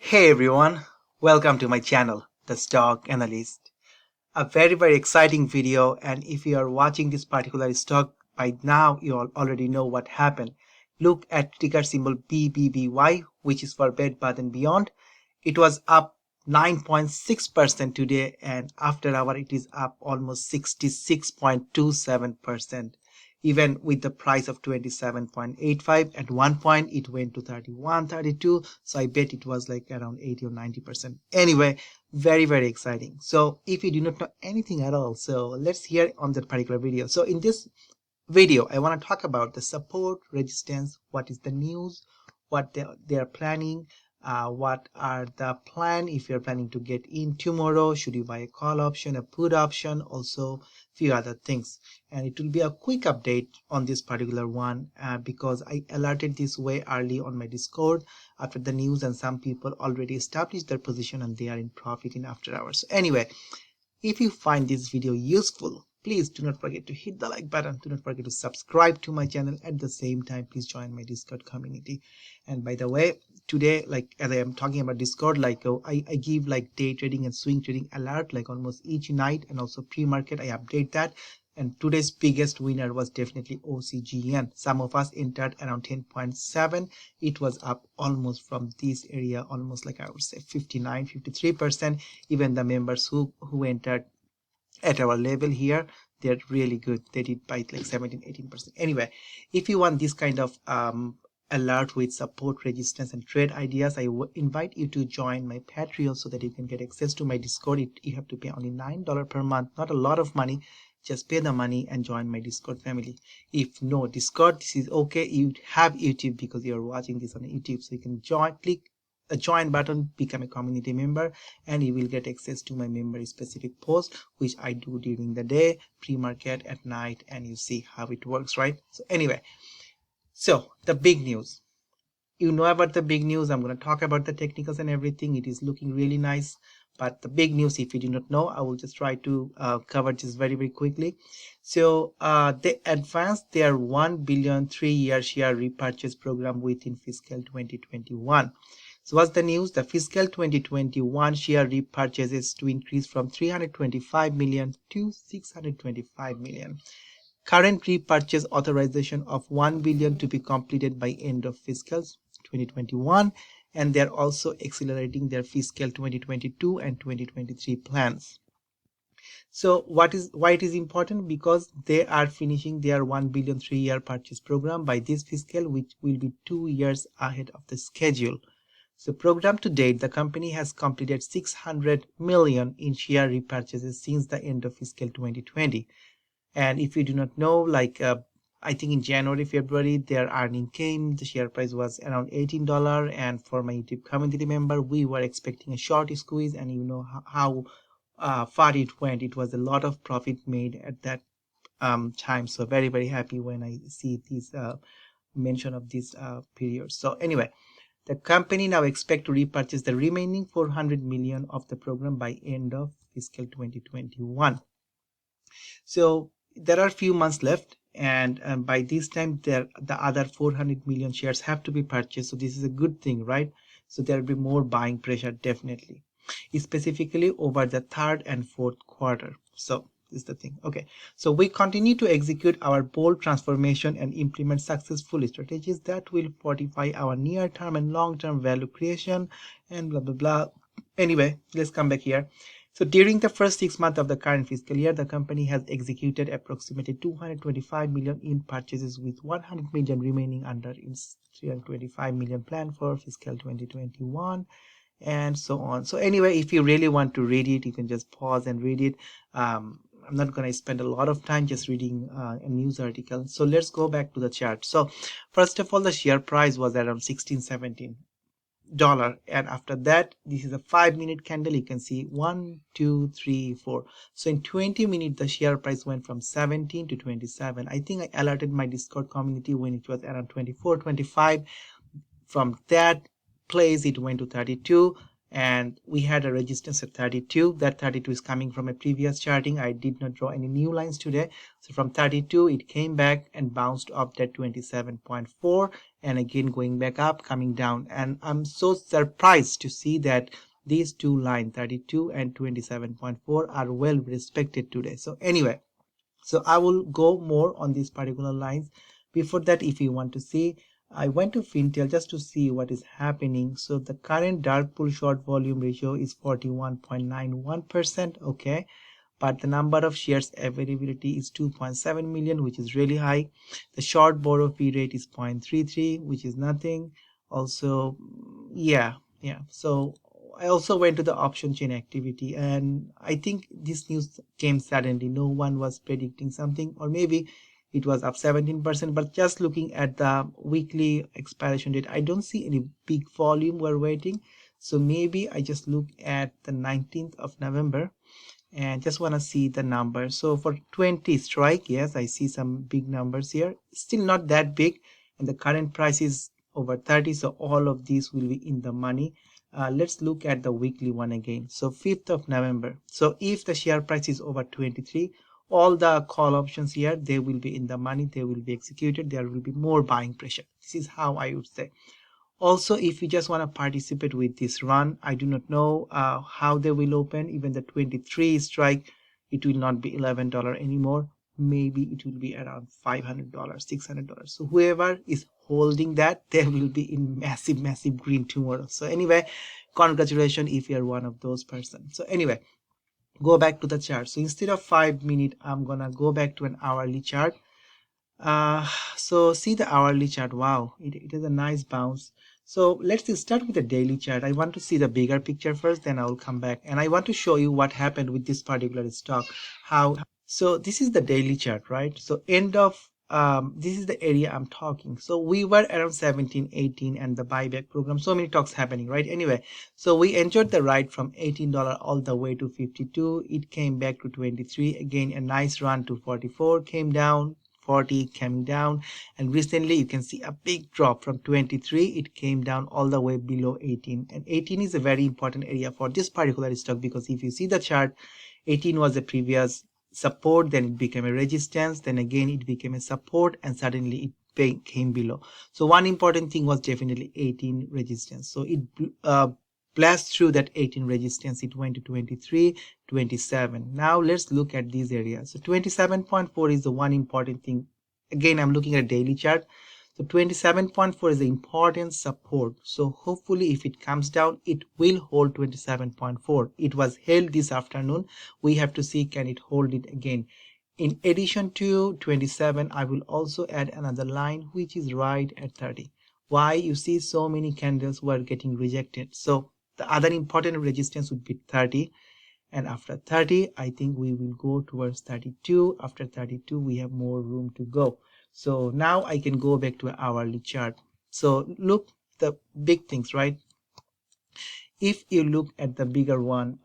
Hey everyone, welcome to my channel, The Stock Analyst. A very exciting video, and if you are watching this particular stock by now, you all already know what happened. Look at ticker symbol BBBY, which is for Bed Bath and Beyond. It was up 9.6% today, and after hour it is up almost 66.27%. Even with the price of 27.85, at one point it went to 31.32, so I bet it was like around 80 or 90%. Anyway, very exciting. So if you do not know anything at all, so let's hear on that particular video. So in this video I want to talk about the support, resistance, what is the news, what they are planning, what are the plan if you're planning to get in tomorrow, should you buy a call option, a put option, also few other things. And it will be a quick update on this particular one because I alerted this way early on my Discord after the news, and some people already established their position and they are in profit in after hours. So anyway, if you find this video useful, please do not forget to hit the like button. Do not forget to subscribe to my channel. At the same time, please join my Discord community. And by the way, today, like as I am talking about Discord, like I give like day trading and swing trading alert like almost each night, and also pre-market I update that. And today's biggest winner was definitely OCGN. Some of us entered around 10.7. It was up almost from this area, almost like I would say 53%. Even the members who entered at our level here, they're really good. They did by like 17-18%. Anyway, if you want this kind of alert with support, resistance, and trade ideas, I invite you to join my Patreon so that you can get access to my Discord. You have to pay only $9 per month, not a lot of money. Just pay the money and join my Discord family. If no Discord, this is okay. You have YouTube because you're watching this on YouTube, so you can click a join button, become a community member, and you will get access to my member specific post, which I do during the day, pre-market, at night, and you see how it works, right? So anyway, so the big news, you know about the big news. I'm going to talk about the technicals and everything. It is looking really nice, but the big news, if you do not know, I will just try to cover this very quickly. So they advanced their 1 billion 3-year share repurchase program within fiscal 2021. So what's the news? The fiscal 2021 share repurchases to increase from 325 million to 625 million. Current repurchase authorization of 1 billion to be completed by end of fiscal 2021, and they're also accelerating their fiscal 2022 and 2023 plans. So why it is important? Because they are finishing their 1 billion 3-year purchase program by this fiscal, which will be 2 years ahead of the schedule. So program to date, the company has completed 600 million in share repurchases since the end of fiscal 2020. And if you do not know, like I think in January, February, their earning came, the share price was around $18, and for my YouTube community member, we were expecting a short squeeze, and you know how far it went. It was a lot of profit made at that time. So very happy when I see this mention of this period. So anyway, the company now expect to repurchase the remaining 400 million of the program by end of fiscal 2021. So there are few months left, and by this time the other 400 million shares have to be purchased. So this is a good thing, right? So there will be more buying pressure, definitely, specifically over the third and fourth quarter. So this is the thing. Okay, so we continue to execute our bold transformation and implement successful strategies that will fortify our near-term and long-term value creation, and blah blah blah. Anyway, let's come back here. So during the first 6 months of the current fiscal year, the company has executed approximately 225 million in purchases, with 100 million remaining under its 325 million plan for fiscal 2021, and so on. So anyway, if you really want to read it, you can just pause and read it. I'm not going to spend a lot of time just reading a news article. So let's go back to the chart. So first of all, the share price was around $16-17, and after that, this is a 5-minute candle. You can see 1 2 3 4. So in 20 minutes the share price went from 17 to 27. I think I alerted my Discord community when it was around 24-25. From that place it went to 32, and we had a resistance at 32. That 32 is coming from a previous charting. I did not draw any new lines today. So from 32 it came back and bounced up that 27.4, and again going back up, coming down, and I'm so surprised to see that these two lines 32 and 27.4 are well respected today. So anyway, so I will go more on these particular lines. Before that, if you want to see, I went to Fintel just to see what is happening. So the current dark pool short volume ratio is 41.91%. Okay, but the number of shares availability is 2.7 million, which is really high. The short borrow fee rate is 0.33, which is nothing. Also, yeah. So I also went to the option chain activity, and I think this news came suddenly. No one was predicting something, or maybe it was up 17%. But just looking at the weekly expiration date, I don't see any big volume we're waiting. So maybe I just look at the 19th of November and just want to see the numbers. So for 20 strike, yes, I see some big numbers here, still not that big, and the current price is over 30, so all of these will be in the money. Let's look at the weekly one again. So 5th of November, so if the share price is over 23, all the call options here, they will be in the money, they will be executed, there will be more buying pressure. This is how I would say. Also, if you just want to participate with this run, I do not know how they will open. Even the 23 strike, it will not be $11 anymore. Maybe it will be around $500, $600. So whoever is holding that, they will be in massive green tomorrow. So anyway, congratulations if you're one of those persons. So anyway, go back to the chart. So instead of 5 minute, I'm gonna go back to an hourly chart. So see the hourly chart. Wow, it is a nice bounce. So let's start with the daily chart. I want to see the bigger picture first, then I will come back and I want to show you what happened with this particular stock. So this is the daily chart, right? So end of this is the area I'm talking. So we were around 17, 18 and the buyback program, so many talks happening, right? Anyway, so we enjoyed the ride from $18 all the way to 52. It came back to 23 again, a nice run to 44, came down 40, came down, and recently you can see a big drop from 23. It came down all the way below 18, and 18 is a very important area for this particular stock, because if you see the chart, 18 was the previous support, then it became a resistance, then again it became a support, and suddenly it came below. So one important thing was definitely 18 resistance. So it blast through that 18 resistance, it went to 23, 27. Now let's look at these areas. So 27.4 is the one important thing. Again, I'm looking at a daily chart. So 27.4 is the important support. So hopefully if it comes down, it will hold 27.4. It was held this afternoon. We have to see, can it hold it again? In addition to 27, I will also add another line, which is right at 30. Why? You see so many candles were getting rejected. So the other important resistance would be 30, and after 30 I think we will go towards 32. After 32 we have more room to go. So now I can go back to an hourly chart. So look, the big things, right? If you look at the bigger one,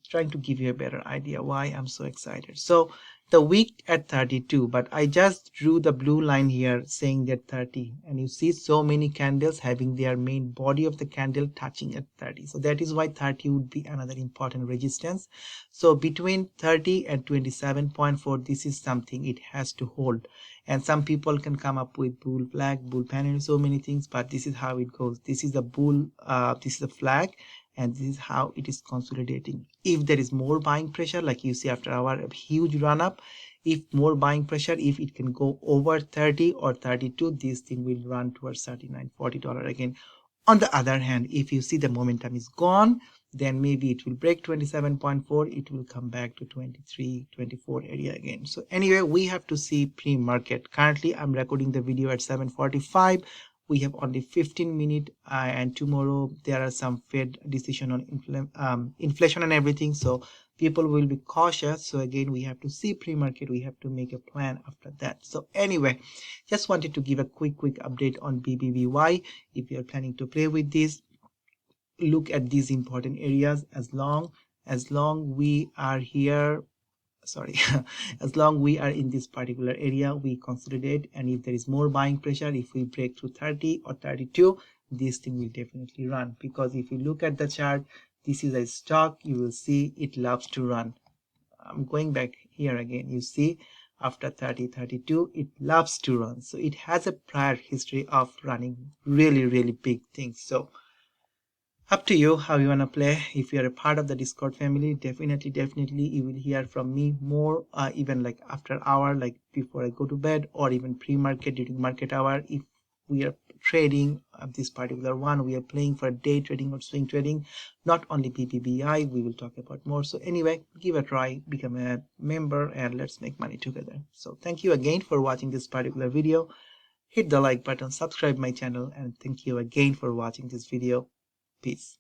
trying to give you a better idea why I'm so excited. So the wick at 32, but I just drew the blue line here saying that 30, and you see so many candles having their main body of the candle touching at 30. So that is why 30 would be another important resistance. So between 30 and 27.4, this is something it has to hold. And some people can come up with bull flag, bull panel, so many things, but this is how it goes. This is the bull, this is the flag, and this is how it is consolidating. If there is more buying pressure, like you see after our huge run up, if more buying pressure, if it can go over 30 or 32, this thing will run towards 39, $40 again. On the other hand, if you see the momentum is gone, then maybe it will break 27.4, it will come back to 23, 24 area again. So anyway, we have to see pre-market. Currently I'm recording the video at 7:45. We have only 15 minutes, and tomorrow there are some Fed decision on inflation and everything, so people will be cautious. So again, we have to see pre-market, we have to make a plan after that. So anyway, just wanted to give a quick update on BBBY. If you're planning to play with this, look at these important areas. As long we are here, sorry, as long we are in this particular area, we consolidate, and if there is more buying pressure, if we break through 30 or 32, this thing will definitely run, because if you look at the chart, this is a stock. You will see it loves to run. I'm going back here again. You see, after 30, 32, it loves to run. So it has a prior history of running really, really big things. So up to you how you want to play. If you're a part of the Discord family, definitely you will hear from me more, even like after hour, like before I go to bed, or even pre-market during market hour. If we are trading this particular one, we are playing for day trading or swing trading, not only BBBY, we will talk about more. So anyway, give a try, become a member, and let's make money together. So thank you again for watching this particular video. Hit the like button, subscribe my channel, and thank you again for watching this video. Peace.